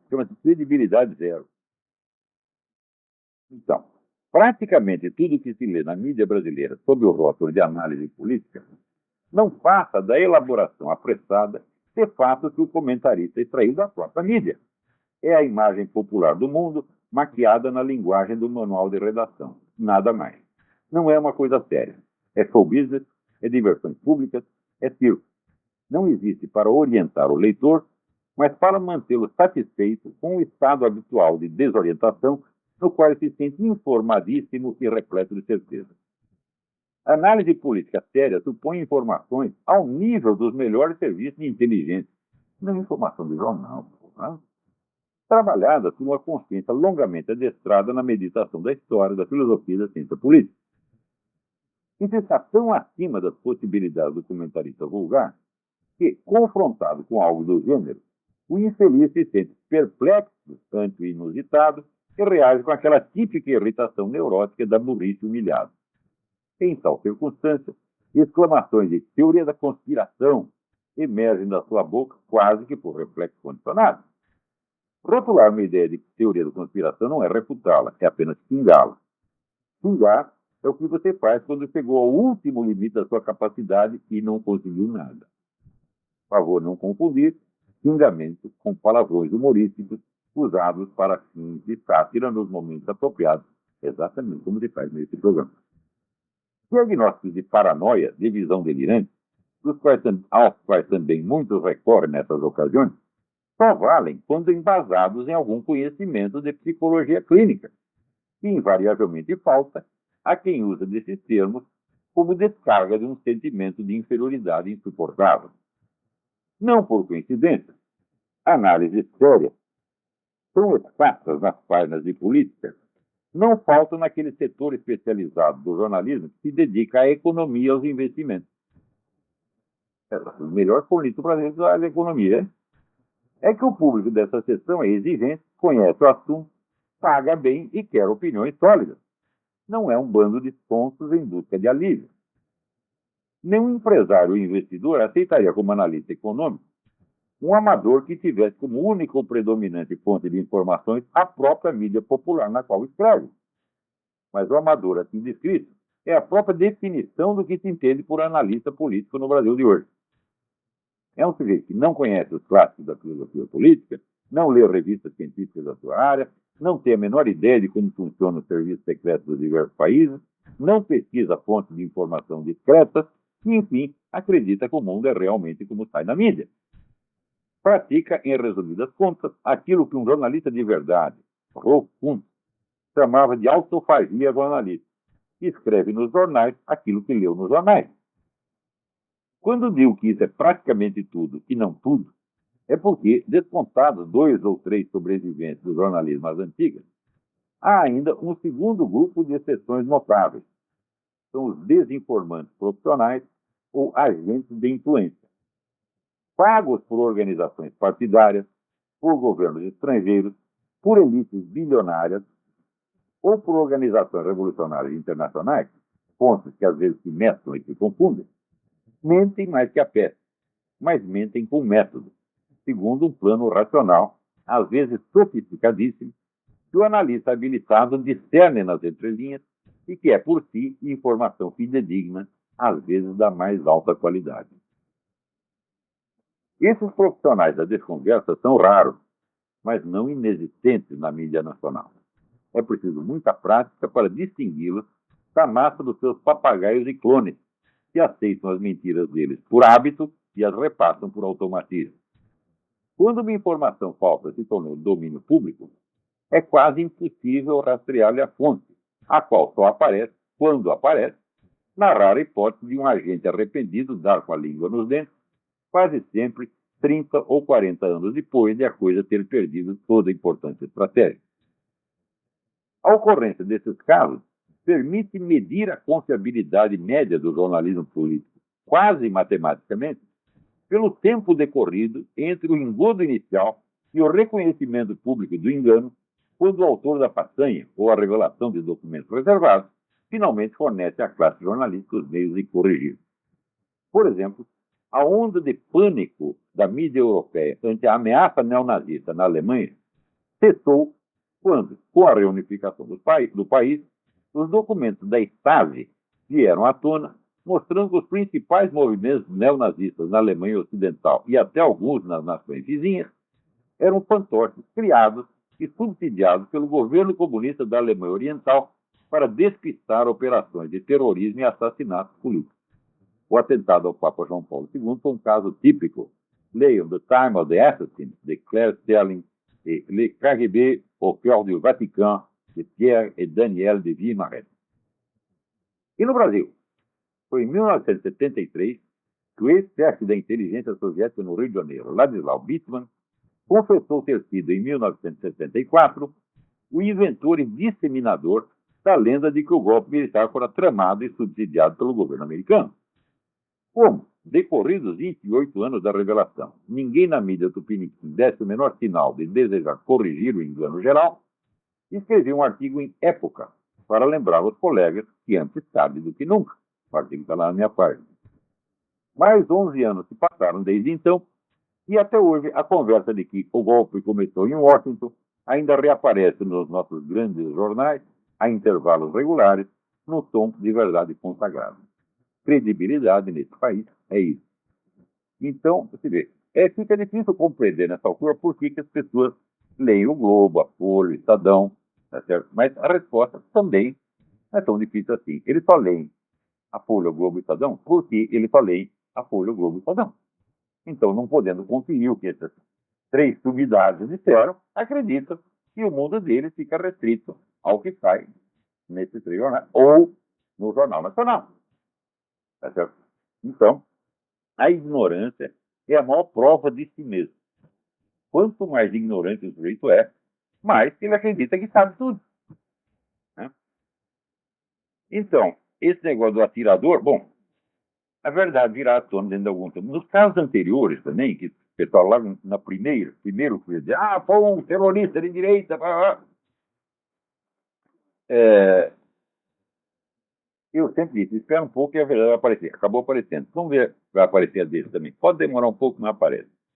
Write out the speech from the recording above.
Chama-se credibilidade zero. Então, praticamente tudo que se lê na mídia brasileira sob o rótulo de análise política não passa da elaboração apressada de fatos que o comentarista extraiu da própria mídia. É a imagem popular do mundo maquiada na linguagem do manual de redação. Nada mais. Não é uma coisa séria. É show business, é diversões públicas, é circo. Não existe para orientar o leitor, mas para mantê-lo satisfeito com o estado habitual de desorientação no qual ele se sente informadíssimo e repleto de certeza. A análise política séria supõe informações ao nível dos melhores serviços de inteligência. Não informação de jornal, né? Trabalhada por uma consciência longamente adestrada na meditação da história, da filosofia e da ciência política. Isso está tão acima das possibilidades do comentarista vulgar que, confrontado com algo do gênero, o infeliz se sente perplexo ante o inusitado e reage com aquela típica irritação neurótica da burrice humilhada. Em tal circunstância, exclamações de teoria da conspiração emergem da sua boca quase que por reflexo condicionado. Rotular uma ideia de teoria da conspiração não é refutá-la, é apenas xingá-la. Xingar é o que você faz quando chegou ao último limite da sua capacidade e não conseguiu nada. Por favor, não confundir xingamento com palavrões humorísticos usados para fins de sátira nos momentos apropriados, exatamente como se faz nesse programa. Diagnósticos de paranoia, de visão delirante, aos quais também muitos recorrem nessas ocasiões, só valem quando embasados em algum conhecimento de psicologia clínica, que invariavelmente falta a quem usa desses termos como descarga de um sentimento de inferioridade insuportável. Não por coincidência, análises sérias tão exatas nas páginas de política não faltam naquele setor especializado do jornalismo que se dedica à economia e aos investimentos. O melhor político brasileiro da economia é que o público dessa seção é exigente, conhece o assunto, paga bem e quer opiniões sólidas. Não é um bando de tontos em busca de alívio. Nenhum empresário ou investidor aceitaria como analista econômico um amador que tivesse como única ou predominante fonte de informações a própria mídia popular na qual escreve. Mas o amador assim descrito é a própria definição do que se entende por analista político no Brasil de hoje. É um sujeito que não conhece os clássicos da filosofia política, não lê revistas científicas da sua área, não tem a menor ideia de como funciona o serviço secreto dos diversos países, não pesquisa fontes de informação discretas e, enfim, acredita que o mundo é realmente como sai na mídia. Pratica, em resumidas contas, aquilo que um jornalista de verdade, Rolf Kuhn, chamava de autofagia jornalística. Escreve nos jornais aquilo que leu nos jornais. Quando digo que isso é praticamente tudo e não tudo, é porque, descontados 2 ou 3 sobreviventes do jornalismo às antigas, há ainda um segundo grupo de exceções notáveis. São os desinformantes profissionais ou agentes de influência, pagos por organizações partidárias, por governos estrangeiros, por elites bilionárias ou por organizações revolucionárias internacionais, pontos que às vezes se mesclam e se confundem. Mentem mais que a peste, mas mentem com método, segundo um plano racional, às vezes sofisticadíssimo, que o analista habilitado discerne nas entrelinhas e que é, por si, informação fidedigna, às vezes da mais alta qualidade. Esses profissionais da desconversa são raros, mas não inexistentes na mídia nacional. É preciso muita prática para distingui-los da massa dos seus papagaios e clones, que aceitam as mentiras deles por hábito e as repassam por automatismo. Quando uma informação falsa se tornou domínio público, é quase impossível rastrear-lhe a fonte, a qual só aparece, quando aparece, na rara hipótese de um agente arrependido dar com a língua nos dentes, quase sempre 30 ou 40 anos depois de a coisa ter perdido toda a importância estratégica. A ocorrência desses casos permite medir a confiabilidade média do jornalismo político, quase matematicamente, pelo tempo decorrido entre o engodo inicial e o reconhecimento público do engano, quando o autor da façanha ou a revelação de documentos reservados finalmente fornece à classe jornalística os meios de corrigir. Por exemplo, a onda de pânico da mídia europeia ante a ameaça neonazista na Alemanha cessou quando, com a reunificação do país, os documentos da Stasi vieram à tona, mostrando que os principais movimentos neonazistas na Alemanha Ocidental e até alguns nas nações vizinhas eram fantoches criados e subsidiados pelo governo comunista da Alemanha Oriental para despistar operações de terrorismo e assassinatos políticos. O atentado ao Papa João Paulo II foi um caso típico. Leiam The Time of the Assassin, de Claire Sterling, e Le KGB au cœur du Vatican, de Pierre et Daniel de Viemaret. E no Brasil? Foi em 1973 que o ex-chefe da inteligência soviética no Rio de Janeiro, Ladislau Bittman, confessou ter sido, em 1974, o inventor e disseminador da lenda de que o golpe militar fora tramado e subsidiado pelo governo americano. Como, decorridos 28 anos da revelação, ninguém na mídia tupiniquim desse o menor sinal de desejar corrigir o engano geral, escreveu um artigo em Época para lembrar aos colegas que antes tarde do que nunca. O artigo está lá na minha página. Mais 11 anos se passaram desde então, e até hoje a conversa de que o golpe começou em Washington ainda reaparece nos nossos grandes jornais, a intervalos regulares, no tom de verdade consagrada. Credibilidade nesse país é isso. Então, você vê, fica difícil compreender nessa altura por que as pessoas leem o Globo, a Folha, o Estadão, tá certo? Mas a resposta também não é tão difícil assim. Eles só leem a Folha, o Globo e o Estadão porque eles só leem a Folha, o Globo e o Estadão. Então, não podendo conferir o que essas três sumidades disseram, acreditam que o mundo deles fica restrito ao que sai nesses três jornais ou no Jornal Nacional. Tá certo? Então, a ignorância é a maior prova de si mesmo. Quanto mais ignorante o sujeito é, mais ele acredita que sabe tudo. Né? Então, esse negócio do atirador, bom, a verdade virá à tona dentro de algum tempo. Nos casos anteriores também, que o pessoal lá na primeiro que ia dizer, foi um terrorista de direita, eu sempre disse, espera um pouco e a verdade vai aparecer. Acabou aparecendo. Vamos ver, vai aparecer a desse também. Pode demorar um pouco, mas aparece.